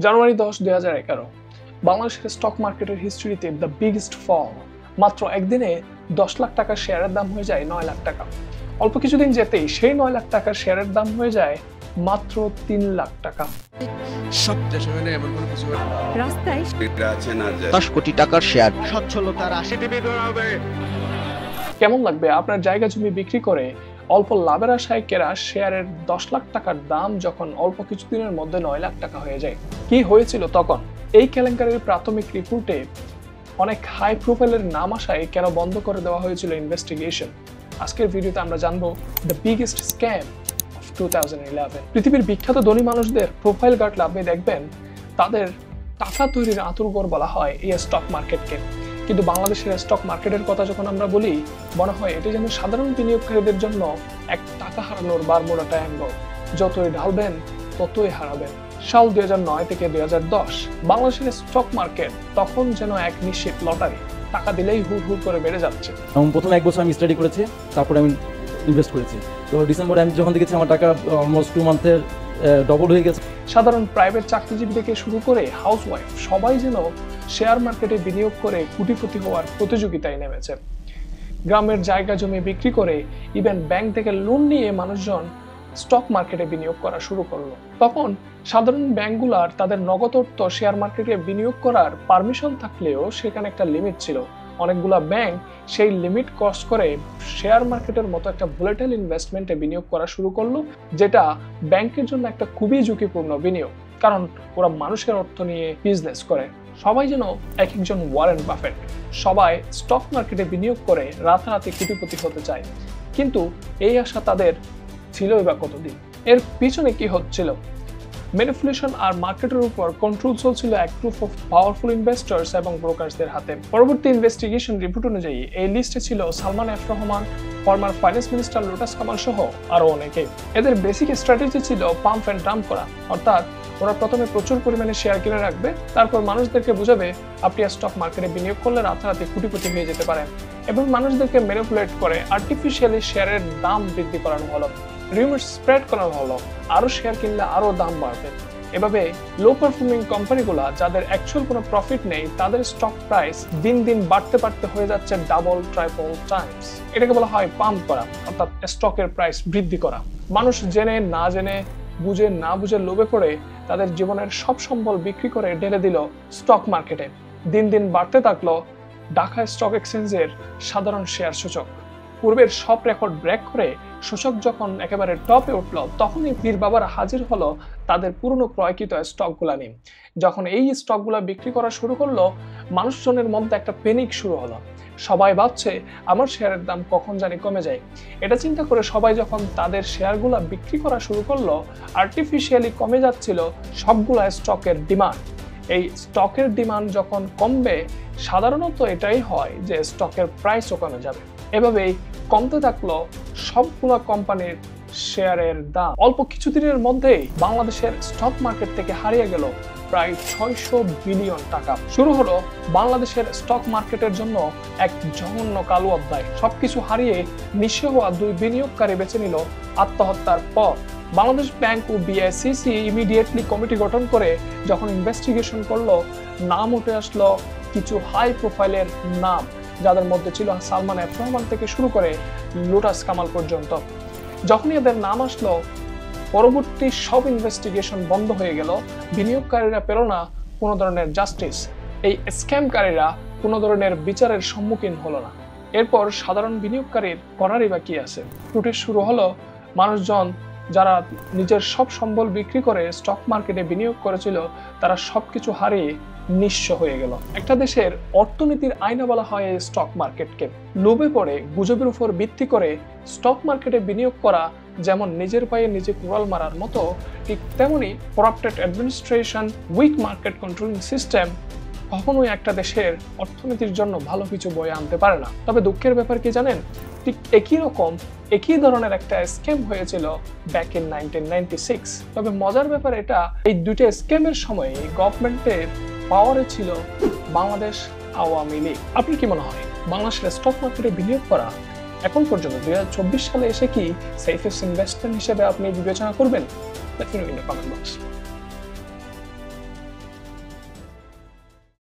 জানুয়ারি 10, 2011 বাংলাদেশের স্টক মার্কেটের হিস্ট্রিতে the biggest ফল। মাত্র একদিনে 10 লাখ টাকার শেয়ারের দাম হয়ে যায় 9 লাখ টাকা। অল্প কিছুদিন যেতেই সেই 9 লাখ টাকার শেয়ারের দাম হয়ে যায় মাত্র 3 লাখ টাকা। রাস্তায় 10 কোটি টাকার শেয়ার। সচ্ছলতার কেমন লাগবে আপনার জায়গা জমি বিক্রি করে অল্প লাভের আশায় কেনা শেয়ারের 10 লাখ টাকার দাম যখন অল্প কিছুদিনের মধ্যে 9 লাখ টাকা হয়ে যায়? কি হয়েছিল তখন? এই কেলেঙ্কারির প্রাথমিক রিপোর্টে অনেক হাই প্রোফাইলের নাম আসায় কেন বন্ধ করে দেওয়া হয়েছিল ইনভেস্টিগেশন। আজকের ভিডিওতে আমরা জানবো দ্য বিগেস্ট স্ক্যাম অফ 2011। পৃথিবীর বিখ্যাত ধনী মানুষদের প্রোফাইল ঘাটলে আপনি দেখবেন তাদের টাকা তৈরির আঁতুড়ঘর বলা হয় এই স্টক মার্কেটকে। কিন্তু বাংলাদেশের স্টক মার্কেটের কথা যখন আমরা বলি, মনে হয় এটি যেন সাধারণ বিনিয়োগকারীদের জন্য এক টাকা হারানোর বারমুডা ট্রায়াঙ্গল। যতই ঢালবেন ততই হারাবেন। সাল 2009 থেকে 2010 বাংলাদেশের স্টক মার্কেট তখন যেন এক নিশ্চিত লটারি। টাকা দিলেই হুড় হুড় করে বেড়ে যাচ্ছে। প্রথমে 1 বছর আমি স্টাডি করেছি, তারপরে আমি ইনভেস্ট করেছি। তো ডিসেম্বরে আমি যখন দেখেছি আমার টাকা অলমোস্ট 2 মান্থের ডবল হয়ে গেছে। সাধারণ প্রাইভেট চাকরিজীবী থেকে শুরু করে হাউসওয়াইফ সবাই যেন শেয়ার মার্কেটে বিনিয়োগ করে কোটিপতি হওয়ার প্রতিযোগিতায় নেমেছে। গ্রামের জায়গা জমি বিক্রি করে ইভেন ব্যাংক থেকে লোন নিয়ে মানুষজন স্টক মার্কেটে বিনিয়োগ করা শুরু করলো। তখন সাধারণ ব্যাংকগুলার তাদের নগদ অর্থ শেয়ার মার্কেটে বিনিয়োগ করার পারমিশন থাকলেও সেখানে একটা লিমিট ছিল। অনেকগুলা ব্যাংক সেই লিমিট ক্রস করে শেয়ার মার্কেটের মতো একটা ভোলাটাইল ইনভেস্টমেন্টে বিনিয়োগ করা শুরু করলো, যেটা ব্যাংকের জন্য একটা খুবই ঝুঁকিপূর্ণ বিনিয়োগ, কারণ ওরা মানুষের অর্থ নিয়ে বিজনেস করে। সবাই যেন এক একজন ওয়ারেন বাফেট, সবাই স্টক মার্কেটে বিনিয়োগ করে রাতারাতি কোটিপতি হতে চায়। কিন্তু এই আশা তাদের ছিলই বা কতদিন? এর পিছনে কি হচ্ছিল? ম্যানিপুলেশন আর মার্কেটের উপর কন্ট্রোল চলছিল এক গ্রুপ অফ পাওয়ারফুল ইনভেস্টার্স এবং ব্রোকারসদের হাতে। পরবর্তী ইনভেস্টিগেশন রিপোর্ট অনুযায়ী এই লিস্টে ছিল Salman F Rahman, former finance minister lotus Kamal সহ আরো অনেকে। এদের বেসিক স্ট্র্যাটেজি ছিল পাম্প এন্ড ডাম্প করা, অর্থাৎ ওরা প্রথমে প্রচুর পরিমাণে শেয়ার কিনে রাখবে, তারপর মানুষদেরকে বোঝাবে আপনি স্টক মার্কেটে বিনিয়োগ করলে রাতারাতি কোটিপতি হয়ে যেতে পারেন, এবং মানুষদেরকে ম্যানিপুলেট করে আর্টিফিশিয়ালি শেয়ারের দাম বৃদ্ধি করানো হলো, রিউমার স্প্রেড করানো হলো, আরো শেয়ার কিনলে আরো দাম বাড়বে। এভাবে লো পারফর্মিং কোম্পানিগুলো যাদের অ্যাকচুয়াল কোনো প্রফিট নেই, তাদের স্টক প্রাইস দিন দিন বাড়তে বাড়তে হয়ে যাচ্ছে ডাবল ট্রাইপল টাইমস। এটাকে বলা হয় পাম্প করা, অর্থাৎ স্টকের প্রাইস বৃদ্ধি করা। মানুষ জেনে না জেনে, বুঝে না বুঝে লোভে পড়ে তাদের জীবনের সব সম্বল বিক্রি করে ঢেলে দিল স্টক মার্কেটে। দিন দিন বাড়তে থাকলো ঢাকা স্টক এক্সচেঞ্জের সাধারণ শেয়ার সূচক। পূর্বের সব রেকর্ড ব্রেক করে সূচক যখন একেবারে টপে উঠল, তখনই পীর বাবারা হাজির হলো তাদের পুরনো ক্রয়কৃত স্টকগুলা নিয়ে। যখন এই স্টকগুলা বিক্রি করা শুরু করলো, মানুষজনের মধ্যে একটা প্যানিক শুরু হলো। সবাই ভাবছে আমার শেয়ারের দাম কখন জানি কমে যায়। এটা চিন্তা করে সবাই যখন তাদের শেয়ারগুলা বিক্রি করা শুরু করলো, আর্টিফিশিয়ালি কমে যাচ্ছিল সবগুলা স্টকের ডিমান্ড। এই স্টকের ডিমান্ড যখন কমবে, সাধারণত এটাই হয় যে স্টকের প্রাইসও কমে যাবে। এভাবেই কমতে থাকলো সবগুলো কোম্পানির শেয়ারের দাম। অল্প কিছুদিনের মধ্যেই বাংলাদেশের স্টক মার্কেট থেকে হারিয়ে গেল প্রায় 600 বিলিয়ন টাকা। শুরু হলো বাংলাদেশের স্টক মার্কেটের জন্য এক জঘন্য কালো অধ্যায়। সবকিছু হারিয়ে নিঃস্ব হওয়া 2 বিনিয়োগকারী বেছে নিল আত্মহত্যার পথ। বাংলাদেশ ব্যাংক ও বিআইসিসি ইমিডিয়েটলি কমিটি গঠন করে যখন ইনভেস্টিগেশন করলো, নাম উঠে আসলো কিছু হাই প্রোফাইলের নাম, যাদের মধ্যে ছিল সালমান এফ রহমান থেকে শুরু করে লোটাস কামাল পর্যন্ত। যখনই এদের নাম আসলো, পরবর্তী সব ইনভেস্টিগেশন বন্ধ হয়ে গেল। বিনিয়োগকারীরা পেল না কোনো ধরনের জাস্টিস। এই স্ক্যামকারীরা কোনো ধরনের বিচারের সম্মুখীন হলো না। এরপর সাধারণ বিনিয়োগকারীর করারই বা কি আছে? টুটে শুরু হলো মানুষজন যারা নিজের সব সম্বল বিক্রি করে স্টক মার্কেটে বিনিয়োগ করেছিল, তারা সবকিছু হারিয়ে নিঃস্ব হয়ে গেল। একটা দেশের অর্থনীতির আয়না বলা হয় এই স্টক মার্কেটকে। লোভে পড়ে গুজবের উপর ভিত্তি করে স্টক মার্কেটে বিনিয়োগ করা যেমন নিজের পায়ে নিজে কুড়াল মারার মতো, ঠিক তেমনি corrupted administration, weak market controlling system কখনোই একটা দেশের অর্থনীতির জন্য ভালো কিছু বয়ে আনতে পারে না। তবে দুঃখের ব্যাপার কি জানেন? ঠিক একই ধরনের একটা স্ক্যাম হয়েছিল ব্যাক ইন 1996। তবে মজার ব্যাপার এটা, এই দুইটা স্ক্যামের সময় গভর্নমেন্টের পাওয়ারে ছিল বাংলাদেশ আওয়ামী লীগ। আপনার কি মনে হয় বাংলাদেশের স্টক মার্কেটে বিনিয়োগ করা এখন পর্যন্ত 2024 সালে এসে কি সেফেস্ট ইনভেস্টমেন্ট হিসেবে আপনি বিবেচনা করবেন? Let me know in the comment box.